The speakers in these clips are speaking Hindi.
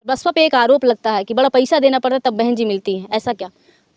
बसपा पे एक आरोप लगता है कि बड़ा पैसा देना पड़ता है तब बहन जी मिलती हैं, ऐसा क्या?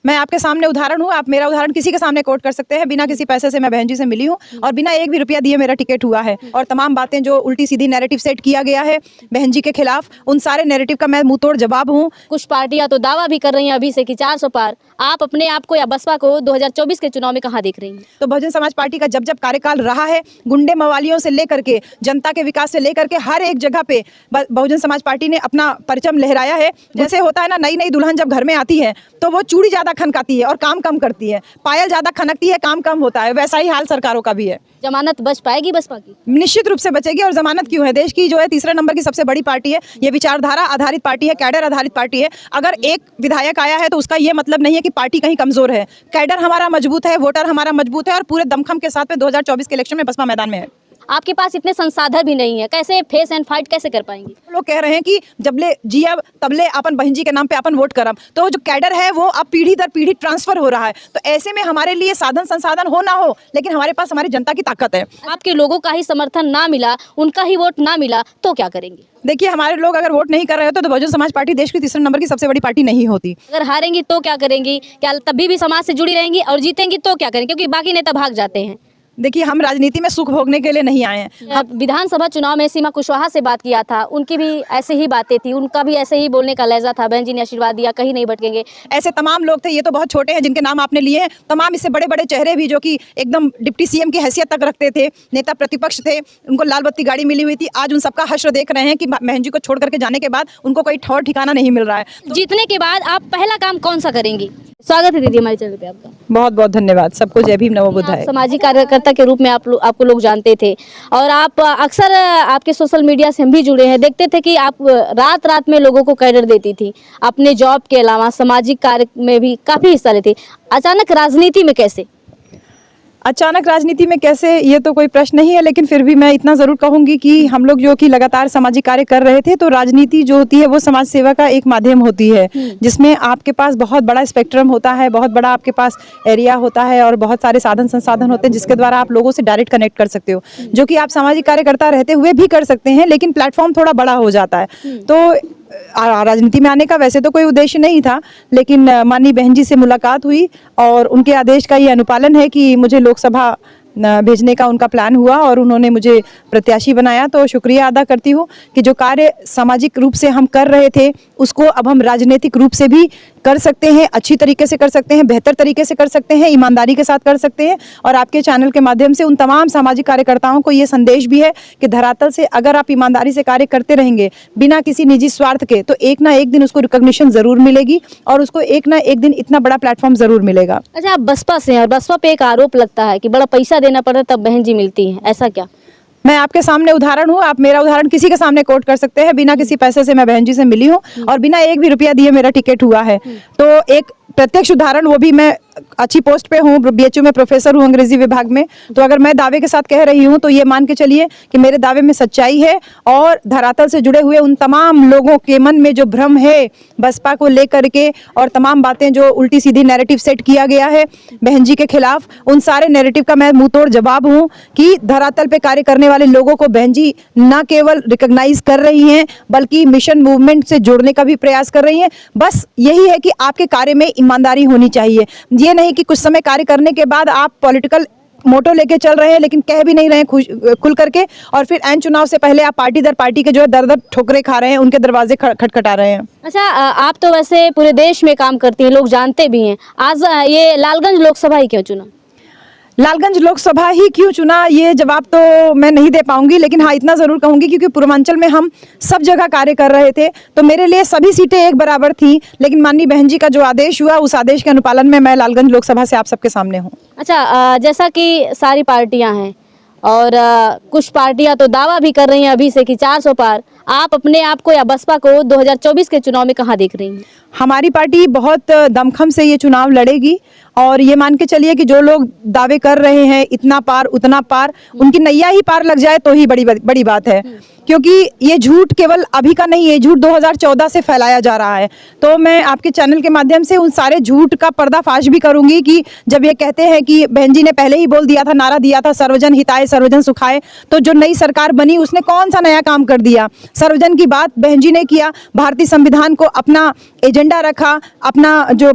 मैं आपके सामने उदाहरण हूँ, आप मेरा उदाहरण किसी के सामने कोट कर सकते हैं। बिना किसी पैसे से मैं बहन जी से मिली हूँ और बिना एक भी रुपया दिए मेरा टिकट हुआ है। और तमाम बातें जो उल्टी सीधी नैरेटिव सेट किया गया है बहन जी के खिलाफ, उन सारे नैरेटिव का मैं मुंह तोड़ जवाब हूँ। कुछ पार्टियां तो दावा भी कर रही हैं अभी से कि 400 पार। आप अपने आप को या बसपा को 2024 के चुनाव में कहाँ देख रही हैं? तो बहुजन समाज पार्टी का जब जब कार्यकाल रहा है, गुंडे मवालियों से लेकर के जनता के विकास से लेकर के हर एक जगह पे बहुजन समाज पार्टी ने अपना परचम लहराया है। जैसे होता है ना, नई नई दुल्हन जब घर में आती है तो वो चूड़ी ज्यादा खनकाती है और काम कम करती है, पायल ज्यादा खनकती है, काम कम होता है। वैसा ही हाल सरकारों का भी है। जमानत बच पाएगी बसपा की? निश्चित रूप से बचेगी। और जमानत क्यों है, देश की जो है तीसरे नंबर की सबसे बड़ी पार्टी है, ये विचारधारा आधारित पार्टी है, कैडर आधारित पार्टी है। अगर एक विधायक आया है तो उसका ये मतलब नहीं है कि पार्टी कहीं कमजोर है। कैडर हमारा मजबूत है, वोटर हमारा मजबूत है और पूरे दमखम के साथ में 2024 के इलेक्शन में बसपा मैदान में है। आपके पास इतने संसाधन भी नहीं है, कैसे फेस एंड फाइट कैसे कर पाएंगी? लोग कह रहे हैं कि जबले जियब तबले अपन बहन जी के नाम पे अपन वोट करब, तो जो कैडर है वो अब पीढ़ी दर पीढ़ी ट्रांसफर हो रहा है। तो ऐसे में हमारे लिए साधन संसाधन हो ना हो, लेकिन हमारे पास हमारी जनता की ताकत है। आपके लोगों का ही समर्थन ना मिला, उनका ही वोट ना मिला तो क्या करेंगे? देखिए, हमारे लोग अगर वोट नहीं कर रहे होते तो बहुजन समाज पार्टी देश की तीसरे नंबर की सबसे बड़ी पार्टी नहीं होती। अगर हारेंगी तो क्या करेंगी? क्या तभी भी समाज से जुड़ी रहेंगी? और जीतेंगी तो क्या करेंगे, क्योंकि बाकी नेता भाग जाते हैं? देखिए, हम राजनीति में सुख भोगने के लिए नहीं आए हैं। विधानसभा चुनाव में सीमा कुशवाहा से बात किया था, उनकी भी ऐसे ही बातें थी, उनका भी ऐसे ही बोलने का लहजा था, बहन जी ने आशीर्वाद दिया, कहीं नहीं भटकेंगे। ऐसे तमाम लोग थे, ये तो बहुत छोटे हैं जिनके नाम आपने लिए हैं। तमाम इससे बड़े बड़े चेहरे भी जो कि एकदम डिप्टी सीएम की हैसियत तक रखते थे, नेता प्रतिपक्ष थे, उनको लाल बत्ती गाड़ी मिली हुई थी। आज उन सबका हश्र देख रहे हैं कि बहन जी को छोड़ करके जाने के बाद उनको कोई ठौर ठिकाना नहीं मिल रहा है। जीतने के बाद आप पहला काम कौन सा करेंगी? स्वागत है दीदी हमारे चैनल पे आपका। बहुत बहुत धन्यवाद। सबको जय भीम नमो बुद्धाय। सामाजिक कार्यकर्ता के रूप में आपको लोग जानते थे और आप अक्सर आपके सोशल मीडिया से हम भी जुड़े हैं, देखते थे कि आप रात रात में लोगों को कैडर देती थी। अपने जॉब के अलावा सामाजिक कार्य में भी काफी हिस्सा लेती। अचानक राजनीति में कैसे? अचानक राजनीति में कैसे, ये तो कोई प्रश्न नहीं है, लेकिन फिर भी मैं इतना ज़रूर कहूँगी कि हम लोग जो कि लगातार सामाजिक कार्य कर रहे थे, तो राजनीति जो होती है वो समाज सेवा का एक माध्यम होती है, जिसमें आपके पास बहुत बड़ा स्पेक्ट्रम होता है, बहुत बड़ा आपके पास एरिया होता है और बहुत सारे साधन संसाधन होते हैं जिसके द्वारा आप लोगों से डायरेक्ट कनेक्ट कर सकते हो, जो कि आप सामाजिक कार्यकर्ता रहते हुए भी कर सकते हैं, लेकिन प्लेटफॉर्म थोड़ा बड़ा हो जाता है। तो राजनीति में आने का वैसे तो कोई उद्देश्य नहीं था, लेकिन माननीय बहन जी से मुलाकात हुई और उनके आदेश का ये अनुपालन है कि मुझे लोकसभा भेजने का उनका प्लान हुआ और उन्होंने मुझे प्रत्याशी बनाया। तो शुक्रिया अदा करती हूँ कि जो कार्य सामाजिक रूप से हम कर रहे थे उसको अब हम राजनीतिक रूप से भी कर सकते हैं, अच्छी तरीके से कर सकते हैं, बेहतर तरीके से कर सकते हैं, ईमानदारी के साथ कर सकते हैं। और आपके चैनल के माध्यम से उन तमाम सामाजिक कार्यकर्ताओं को ये संदेश भी है कि धरातल से अगर आप ईमानदारी से कार्य करते रहेंगे बिना किसी निजी स्वार्थ के, तो एक ना एक दिन उसको रिकॉग्निशन जरूर मिलेगी और उसको एक ना एक दिन इतना बड़ा प्लेटफॉर्म जरूर मिलेगा। अच्छा, आप बसपा से हैं और बसपा पे एक आरोप लगता है कि बड़ा पैसा देना पड़ता है तब बहन जी मिलती हैं, ऐसा क्या? मैं आपके सामने उदाहरण हूँ, आप मेरा उदाहरण किसी के सामने कोट कर सकते हैं। बिना किसी पैसे से मैं बहन जी से मिली हूँ और बिना एक भी रुपया दिए मेरा टिकट हुआ है। तो एक प्रत्यक्ष उदाहरण, वो भी मैं अच्छी पोस्ट पे हूँ, बीएचयू में प्रोफेसर हूँ अंग्रेजी विभाग में। तो अगर मैं दावे के साथ कह रही हूँ तो ये मान के चलिए कि मेरे दावे में सच्चाई है और धरातल से जुड़े हुए उन तमाम लोगों के मन में जो भ्रम है बसपा को लेकर के और तमाम बातें जो उल्टी सीधी नैरेटिव सेट किया गया है बहन जी के खिलाफ, उन सारे नैरेटिव का मैं मुंह तोड़ जवाब हूँ कि धरातल पे कार्य करने वाले लोगों को बहन जी न केवल रिकॉग्नाइज कर रही हैं बल्कि मिशन मूवमेंट से जोड़ने का भी प्रयास कर रही हैं। बस यही है कि आपके कार्य में ईमानदारी होनी चाहिए। ये नहीं कि कुछ समय कार्य करने के बाद आप पॉलिटिकल मोटो लेके चल रहे हैं लेकिन कह भी नहीं रहे हैं खुल करके, और फिर एन चुनाव से पहले आप पार्टी दर पार्टी के जो है दर दर ठोकरे खा रहे हैं, उनके दरवाजे खटखटा रहे हैं। अच्छा, आप तो वैसे पूरे देश में काम करती हैं, लोग जानते भी हैं। आज ये लालगंज लोकसभा ही क्यों चुना? लालगंज लोकसभा ही क्यों चुना, ये जवाब तो मैं नहीं दे पाऊंगी, लेकिन हाँ इतना जरूर कहूंगी क्योंकि पूर्वांचल में हम सब जगह कार्य कर रहे थे तो मेरे लिए सभी सीटें एक बराबर थी, लेकिन माननीय बहन जी का जो आदेश हुआ उस आदेश के अनुपालन में मैं लालगंज लोकसभा से आप सबके सामने हूँ। अच्छा, जैसा कि सारी पार्टियां हैं और कुछ पार्टियां तो दावा भी कर रही हैं अभी से कि 400 पार। आप अपने आप को या बसपा को 2024 के चुनाव में कहाँ देख रही हैं? हमारी पार्टी बहुत दमखम से ये चुनाव लड़ेगी और ये मान के चलिए कि जो लोग दावे कर रहे हैं इतना पार उतना पार, उनकी नैया ही पार लग जाए तो ही बड़ी बात है। क्योंकि ये झूठ केवल अभी का नहीं है, झूठ 2014 से फैलाया जा रहा है। तो मैं आपके चैनल के माध्यम से उन सारे झूठ का पर्दाफाश भी करूंगी कि जब ये कहते हैं कि बहन जी ने पहले ही बोल दिया था, नारा दिया था सर्वजन हिताय सर्वजन सुखाय, तो जो नई सरकार बनी उसने कौन सा नया काम कर दिया? सर्वजन की बात बहन जी ने किया, भारतीय संविधान को अपना एजेंडा रखा, अपना जो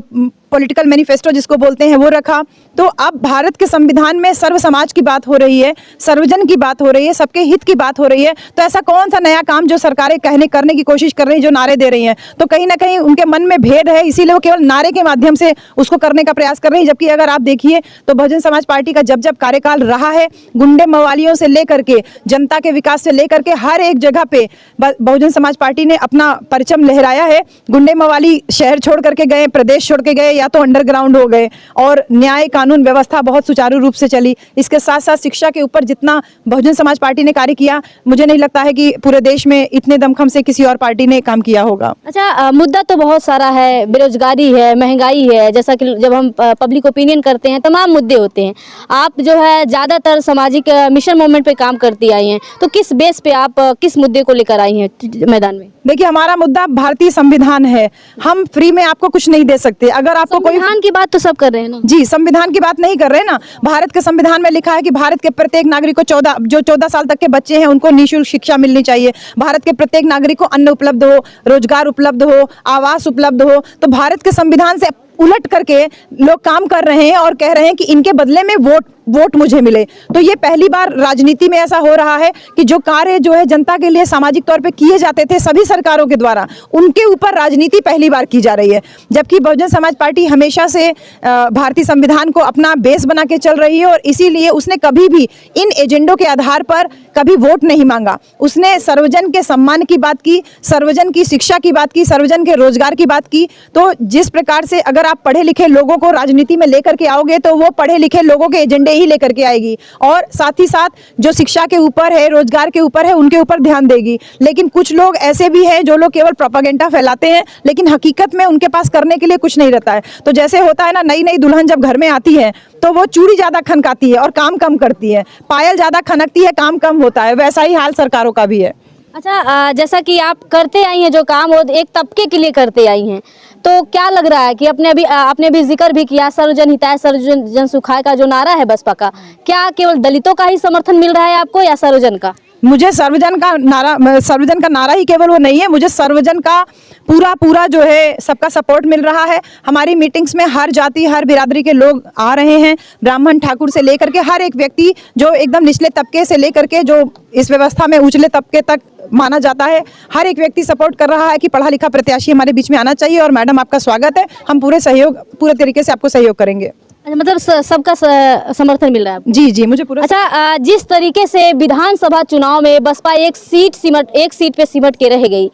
पॉलिटिकल मैनिफेस्टो जिसको बोलते हैं वो रखा। तो अब भारत के संविधान में सर्व समाज की बात हो रही है, सर्वजन की बात हो रही है, सबके हित की बात हो रही है। तो ऐसा कौन सा नया काम जो सरकारें करने की कोशिश कर रही है, जो नारे दे रही हैं? तो कहीं ना कहीं उनके मन में भेद है, इसीलिए वो केवल नारे के माध्यम से उसको करने का प्रयास कर रही है। जबकि अगर आप देखिए तो बहुजन समाज पार्टी का जब जब कार्यकाल रहा है, गुंडे मवालियों से लेकर के जनता के विकास से लेकर के हर एक जगह पे बहुजन समाज पार्टी ने अपना परचम लहराया है। गुंडे मवाली शहर छोड़ करके गए, प्रदेश छोड़ के गए, या तो अंडरग्राउंड हो गए, और न्याय कानून व्यवस्था बहुत सुचारू रूप से चली। इसके साथ साथ शिक्षा के ऊपर जितना बहुजन समाज पार्टी ने कार्य किया, मुझे नहीं लगता है कि पूरे देश में इतने दमखम से किसी और पार्टी ने काम किया होगा। अच्छा, मुद्दा तो बहुत सारा है, बेरोजगारी है, महंगाई है, जैसा कि जब हम पब्लिक ओपिनियन करते हैं तमाम मुद्दे होते हैं। आप जो है ज़्यादातर सामाजिक मिशन मूवमेंट पे काम करती आई हैं, तो किस बेस पे आप किस मुद्दे को लेकर आई हैं मैदान में? देखिए, हमारा मुद्दा भारतीय संविधान है। हम फ्री में आपको कुछ नहीं दे सकते। अगर आपको कोई संविधान की बात तो सब कर रहे हैं ना जी, संविधान की बात नहीं कर रहे ना। भारत के संविधान में लिखा है कि भारत के प्रत्येक नागरिक को 14 साल तक के बच्चे हैं उनको निःशुल्क शिक्षा मिलनी चाहिए। भारत के प्रत्येक नागरिक को अन्न उपलब्ध हो, रोजगार उपलब्ध हो, आवास उपलब्ध हो। तो भारत के संविधान से उलट करके लोग काम कर रहे हैं और कह रहे हैं कि इनके बदले में वोट मुझे मिले। तो ये पहली बार राजनीति में ऐसा हो रहा है कि जो कार्य जो है जनता के लिए सामाजिक तौर पे किए जाते थे सभी सरकारों के द्वारा, उनके ऊपर राजनीति पहली बार की जा रही है। जबकि बहुजन समाज पार्टी हमेशा से भारतीय संविधान को अपना बेस बना के चल रही है, और इसीलिए उसने कभी भी इन एजेंडों के आधार पर कभी वोट नहीं मांगा। उसने सर्वजन के सम्मान की बात की, सर्वजन की शिक्षा की बात की, सर्वजन के रोजगार की बात की। तो जिस प्रकार से अगर आप पढ़े लिखे लोगों को राजनीति में लेकर के आओगे तो वो पढ़े लिखे लोगों के एजेंडे ही लेकर के आएगी, और साथ ही साथ जो शिक्षा के ऊपर है, रोजगार के ऊपर है, उनके ऊपर ध्यान देगी। लेकिन कुछ लोग ऐसे भी हैं जो लोग केवल प्रोपेगेंडा फैलाते हैं, लेकिन हकीकत में उनके पास करने के लिए कुछ नहीं रहता है। तो जैसे होता है ना, नई नई दुल्हन जब घर में आती है तो वो चूड़ी ज्यादा खनकाती है और काम कम करती है, पायल ज्यादा खनकती है, काम कम होता है। वैसा ही हाल सरकारों का भी है। अच्छा, जैसा कि आप करते आई हैं जो काम, वो एक तबके के लिए करते आई हैं, तो क्या लग रहा है कि आपने भी जिक्र भी किया सर्वजन हिताय सर्वजन सुखाय का जो नारा है बसपा का, क्या केवल दलितों का ही समर्थन मिल रहा है आपको या सर्वजन का? मुझे सर्वजन का नारा ही केवल वो नहीं है, मुझे सर्वजन का पूरा जो है सबका सपोर्ट मिल रहा है। हमारी मीटिंग्स में हर जाति हर बिरादरी के लोग आ रहे हैं, ब्राह्मण ठाकुर से लेकर के हर एक व्यक्ति जो एकदम निचले तबके से लेकर के जो इस व्यवस्था में उचले तबके तक माना जाता है, हर एक व्यक्ति सपोर्ट कर रहा है कि पढ़ा लिखा प्रत्याशी हमारे बीच में आना चाहिए। और मैडम, आपका स्वागत है, हम पूरे तरीके से आपको सहयोग करेंगे। मतलब सबका समर्थन मिल रहा है आपको? जी जी, मुझे पूरा। अच्छा, जिस तरीके से विधानसभा चुनाव में बसपा एक सीट पे सिमट के रह गई,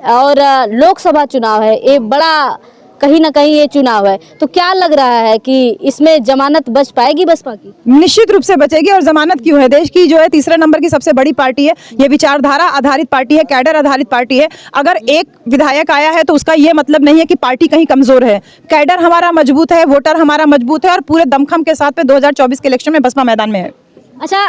और लोकसभा चुनाव है, ये बड़ा कहीं ना कहीं ये चुनाव है, तो क्या लग रहा है कि इसमें जमानत बच पाएगी बसपा की? निश्चित रूप से बचेगी। और जमानत क्यों है? देश की जो है तीसरे नंबर की सबसे बड़ी पार्टी है, ये विचारधारा आधारित पार्टी है, कैडर आधारित पार्टी है। अगर एक विधायक आया है तो उसका ये मतलब नहीं है कि पार्टी कहीं कमजोर है। कैडर हमारा मजबूत है, वोटर हमारा मजबूत है, और पूरे दमखम के साथ में 2024 के इलेक्शन में बसपा मैदान में है। अच्छा,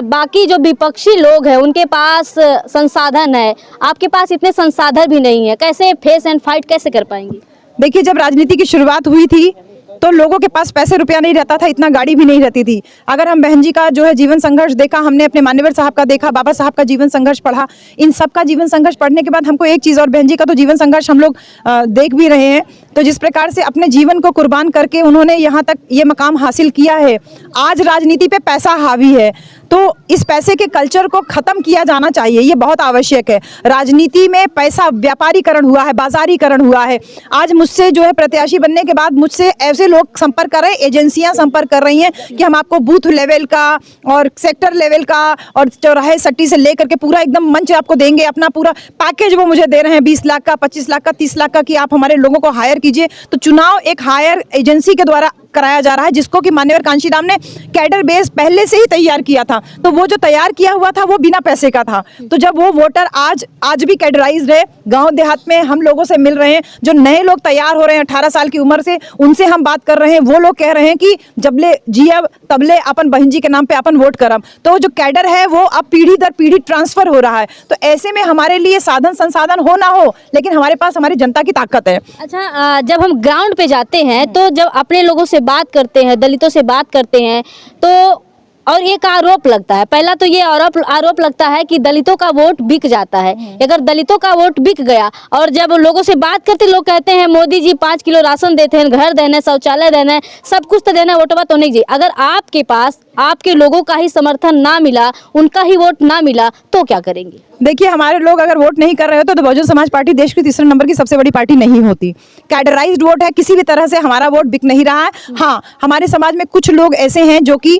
बाकी जो विपक्षी लोग हैं उनके पास संसाधन है, आपके पास इतने संसाधन भी नहीं है, कैसे फेस एंड फाइट कैसे कर पाएंगे? देखिए, जब राजनीति की शुरुआत हुई थी तो लोगों के पास पैसे रुपया नहीं रहता था, इतना गाड़ी भी नहीं रहती थी। अगर हम बहन जी का जो है जीवन संघर्ष देखा, हमने अपने मान्यवर साहब का देखा, बाबा साहब का जीवन संघर्ष पढ़ा, इन सब का जीवन संघर्ष पढ़ने के बाद हमको एक चीज़, और बहन जी का तो जीवन संघर्ष हम लोग देख भी रहे हैं। तो जिस प्रकार से अपने जीवन को कुर्बान करके उन्होंने यहाँ तक ये मकाम हासिल किया है, आज राजनीति पे पैसा हावी है, तो इस पैसे के कल्चर को खत्म किया जाना चाहिए, ये बहुत आवश्यक है। राजनीति में पैसा व्यापारीकरण हुआ है, बाजारीकरण हुआ है। आज मुझसे जो है प्रत्याशी बनने के बाद मुझसे ऐसे लोग संपर्क कर रहे हैं, एजेंसियां संपर्क कर रही हैं कि हम आपको बूथ लेवल का और सेक्टर लेवल का और चौराहे सट्टी से लेकर के पूरा एकदम मंच आपको देंगे, अपना पूरा पैकेज वो मुझे दे रहे हैं, 20 लाख का, 25 लाख का, 30 लाख का, कि आप हमारे लोगों को हायर कीजिए। तो चुनाव एक हायर एजेंसी के द्वारा कराया जा रहा है, जिसको कि माननीय कांशीराम ने कैडर बेस पहले से ही तैयार किया था। तो वो जो तैयार किया हुआ था वो बिना पैसे का था। तो जब वो वोटर आज भी कैडराइज्ड है, गांव देहात में हम लोगों से मिल रहे हैं, जो नए लोग तैयार हो रहे हैं 18 साल की उम्र से, उनसे हम बात कर रहे हैं, वो लोग कह रहे हैं कि जबले जियब तबले अपन बहन जी के नाम पे अपन वोट करम। तो जो कैडर है वो अब पीढ़ी दर पीढ़ी ट्रांसफर हो रहा है। तो ऐसे में हमारे लिए साधन संसाधन हो ना हो, लेकिन हमारे पास हमारी जनता की ताकत है। अच्छा, जब हम ग्राउंड पे जाते हैं तो जब अपने लोगों से बात करते हैं, दलितों से बात करते हैं, तो और एक आरोप लगता है, पहला तो ये आरोप लगता है कि दलितों का वोट बिक जाता है। अगर दलितों का वोट बिक गया और जब लोगों से बात करते, लोग कहते हैं मोदी जी 5 किलो राशन देते हैं, घर देना, शौचालय देना, सब कुछ तो देना, वोटवा तो नहीं जी। अगर आपके पास आपके लोगों का ही समर्थन ना मिला, उनका ही वोट ना मिला, तो क्या करेंगे? देखिए, हमारे लोग अगर वोट नहीं कर रहे हो तो बहुजन समाज पार्टी देश की तीसरे नंबर की सबसे बड़ी पार्टी नहीं होती। कैडराइज्ड वोट है, किसी भी तरह से हमारा वोट बिक नहीं रहा है। हाँ, हमारे समाज में कुछ लोग ऐसे हैं जो कि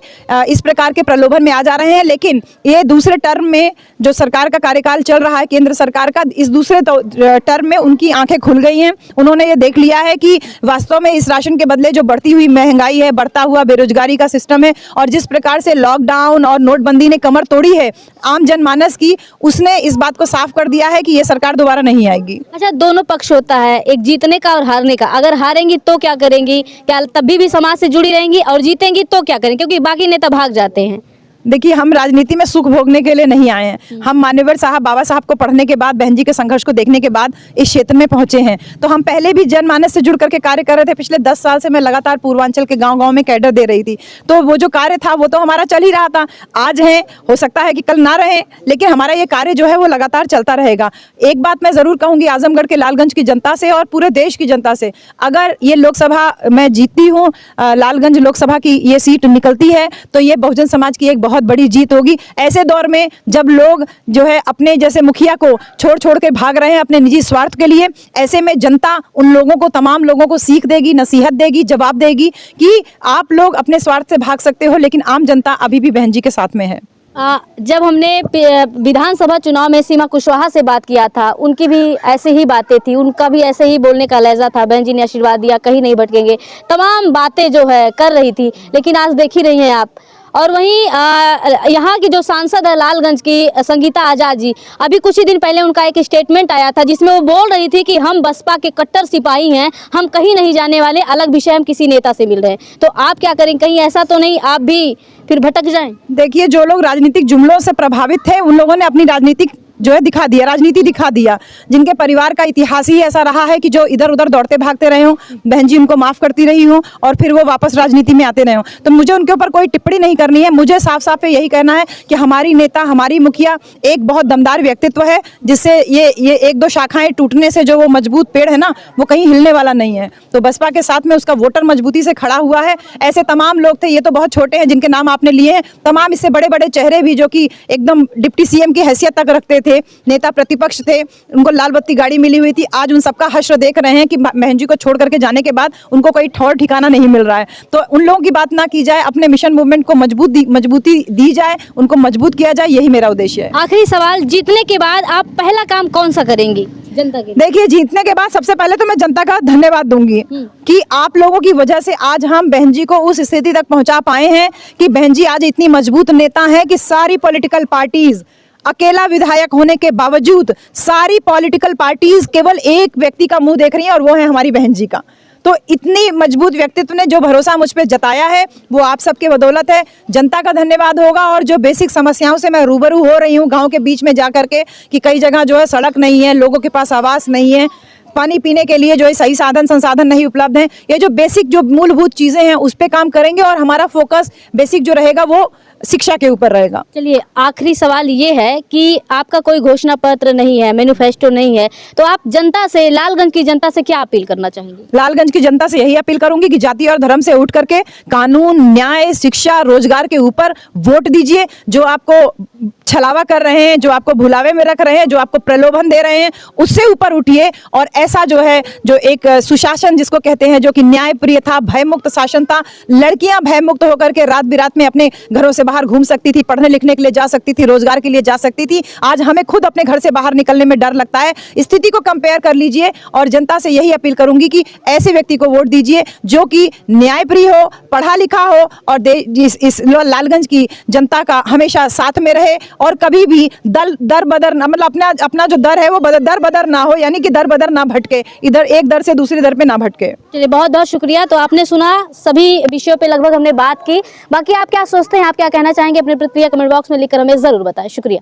इस प्रकार के प्रलोभन में आ जा रहे हैं, लेकिन ये दूसरे टर्म में जो सरकार का कार्यकाल चल रहा है केंद्र सरकार का, इस दूसरे टर्म में उनकी आंखें खुल गई हैं। उन्होंने ये देख लिया है कि वास्तव में इस राशन के बदले जो बढ़ती हुई महंगाई है, बढ़ता हुआ बेरोजगारी का सिस्टम है, और जिस प्रकार से लॉकडाउन और नोटबंदी ने कमर तोड़ी है आम जनमानस की, उसने इस बात को साफ कर दिया है कि ये सरकार दोबारा नहीं आएगी। अच्छा, दोनों पक्ष होता है, एक जीतने का और हारने का। अगर हारेंगी तो क्या करेंगी? क्या तभी भी समाज से जुड़ी रहेंगी? और जीतेंगी तो क्या करेंगे? क्योंकि बाकी नेता भाग जाते हैं। देखिए, हम राजनीति में सुख भोगने के लिए नहीं आए हैं। हम मान्यवर साहब बाबा साहब को पढ़ने के बाद, बहन जी के संघर्ष को देखने के बाद इस क्षेत्र में पहुंचे हैं। तो हम पहले भी जनमानस से जुड़ करके कार्य कर रहे थे। पिछले 10 साल से मैं लगातार पूर्वांचल के गांव-गांव में कैडर दे रही थी। तो वो जो कार्य था वो तो हमारा चल ही रहा था। आज है, हो सकता है कि कल ना रहे, लेकिन हमारा ये कार्य जो है वो लगातार चलता रहेगा। एक बात मैं जरूर कहूंगी आजमगढ़ के लालगंज की जनता से और पूरे देश की जनता से, अगर ये लोकसभा मैं जीतती हूँ, लालगंज लोकसभा की ये सीट निकलती है, तो ये बहुजन समाज की एक बहुत बड़ी जीत होगी। ऐसे दौर में जब लोग जो है अपने जैसे मुखिया को छोड़ छोड़ के भाग रहे हैं अपने निजी स्वार्थ के लिए, ऐसे में जनता उन लोगों को, तमाम लोगों को सीख देगी, नसीहत देगी, जवाब देगी कि आप लोग अपने स्वार्थ से भाग सकते हो, लेकिन आम जनता अभी भी बहन जी के साथ में है। जब हमने विधानसभा चुनाव में सीमा कुशवाहा से बात किया था, उनकी भी ऐसे ही बातें थी, उनका भी ऐसे ही बोलने का लहजा था, बहन जी ने आशीर्वाद दिया, कहीं नहीं भटकेंगे, तमाम बातें जो है कर रही थी। लेकिन आज देख ही रही हैं आप। और वहीं यहाँ की जो सांसद है लालगंज की, संगीता आजाद जी, अभी कुछ ही दिन पहले उनका एक स्टेटमेंट आया था जिसमें वो बोल रही थी कि हम बसपा के कट्टर सिपाही हैं, हम कहीं नहीं जाने वाले, अलग विषय हम किसी नेता से मिल रहे हैं। तो आप क्या करेंगे? कहीं ऐसा तो नहीं आप भी फिर भटक जाएं? देखिए, जो लोग राजनीतिक जुमलों से प्रभावित थे उन लोगों ने अपनी राजनीतिक जो है दिखा दिया, राजनीति दिखा दिया। जिनके परिवार का इतिहास ही ऐसा रहा है कि जो इधर उधर दौड़ते भागते रहे हों, बहन जी उनको माफ करती रही हूँ और फिर वो वापस राजनीति में आते रहे हों। तो मुझे उनके ऊपर कोई टिप्पणी नहीं करनी है। मुझे साफ साफ यही कहना है कि हमारी नेता, हमारी मुखिया एक बहुत दमदार व्यक्तित्व है, जिससे ये एक दो शाखाएं टूटने से जो वो मजबूत पेड़ है ना, वो कहीं हिलने वाला नहीं है। तो बसपा के साथ में उसका वोटर मजबूती से खड़ा हुआ है। ऐसे तमाम लोग थे, ये तो बहुत छोटे हैं जिनके नाम आपने लिए हैं, तमाम इससे बड़े बड़े चेहरे भी जो कि एकदम डिप्टी सीएम की हैसियत तक रखते थे, नेता प्रतिपक्ष थे, उनको लाल बत्ती गाड़ी मिली हुई थी, आज उन सबका हश्र देख रहे हैं कि बहन जी को छोड़ करके जाने के बाद उनको कोई ठौर ठिकाना नहीं मिल रहा है। तो उन लोगों की बात ना की जाए, अपने मिशन मूवमेंट को मजबूती दी जाए, उनको मजबूत किया जाए, यही मेरा उद्देश्य है। आखिरी सवाल, जीतने के बाद आप पहला काम कौन सा करेंगी जनता के? देखिए, जीतने के बाद सबसे पहले तो मैं जनता का धन्यवाद दूंगी कि आप लोगों की वजह से आज हम बहन जी को उस स्थिति तक पहुंचा पाए हैं कि बहन जी आज इतनी मजबूत नेता है कि सारी पॉलिटिकल पार्टीज, अकेला विधायक होने के बावजूद सारी पॉलिटिकल पार्टीज केवल एक व्यक्ति का मुंह देख रही हैं और वो है हमारी बहन जी का। तो इतनी मजबूत व्यक्तित्व ने जो भरोसा मुझ पे जताया है वो आप सबके बदौलत है। जनता का धन्यवाद होगा। और जो बेसिक समस्याओं से मैं रूबरू हो रही हूँ गांव के बीच में जा करके, कि कई जगह जो है सड़क नहीं है, लोगों के पास आवास नहीं है, पानी पीने के लिए जो है सही साधन संसाधन नहीं उपलब्ध हैं, ये जो बेसिक जो मूलभूत चीज़ें हैं उस पर काम करेंगे और हमारा फोकस बेसिक जो रहेगा वो शिक्षा के ऊपर रहेगा। चलिए, आखिरी सवाल ये है कि आपका कोई घोषणा पत्र नहीं है, मैनिफेस्टो नहीं है, तो आप जनता से, लालगंज की जनता से क्या अपील करना चाहेंगे? लालगंज की जनता से यही अपील करूंगी कि जाति और धर्म से उठ करके कानून, न्याय, शिक्षा, रोजगार के ऊपर वोट दीजिए। जो आपको छलावा कर रहे हैं, जो आपको भुलावे में रख रहे हैं, जो आपको प्रलोभन दे रहे हैं, उससे ऊपर उठिए और ऐसा जो है, जो एक सुशासन जिसको कहते हैं, जो कि न्याय प्रिय था, भयमुक्त शासन था, लड़कियां भयमुक्त होकर के रात बिरात में अपने घरों से बाहर बाहर घूम सकती थी, पढ़ने लिखने के लिए जा सकती थी, रोजगार के लिए जा सकती थी। आज हमें खुद अपने घर से बाहर निकलने में डर लगता है। स्थिति को कंपेयर कर लीजिए और जनता से यही अपील करूंगी कि ऐसे व्यक्ति को वोट दीजिए जो कि न्यायप्रिय हो, पढ़ा लिखा हो और इस लालगंज की जनता का हमेशा साथ में रहे और कभी भी दर बदर मतलब अपना जो दर है वो दर बदर ना हो, यानी कि दर बदर ना भटके, इधर एक दर से दूसरी दर पे ना भटके। चलिए, बहुत बहुत शुक्रिया। तो आपने सुना, सभी विषयों पे लगभग हमने बात की। बाकी आप क्या सोचते हैं, आप क्या कहना चाहेंगे, अपनी प्रतिक्रिया कमेंट बॉक्स में लिखकर हमें जरूर बताएं। शुक्रिया।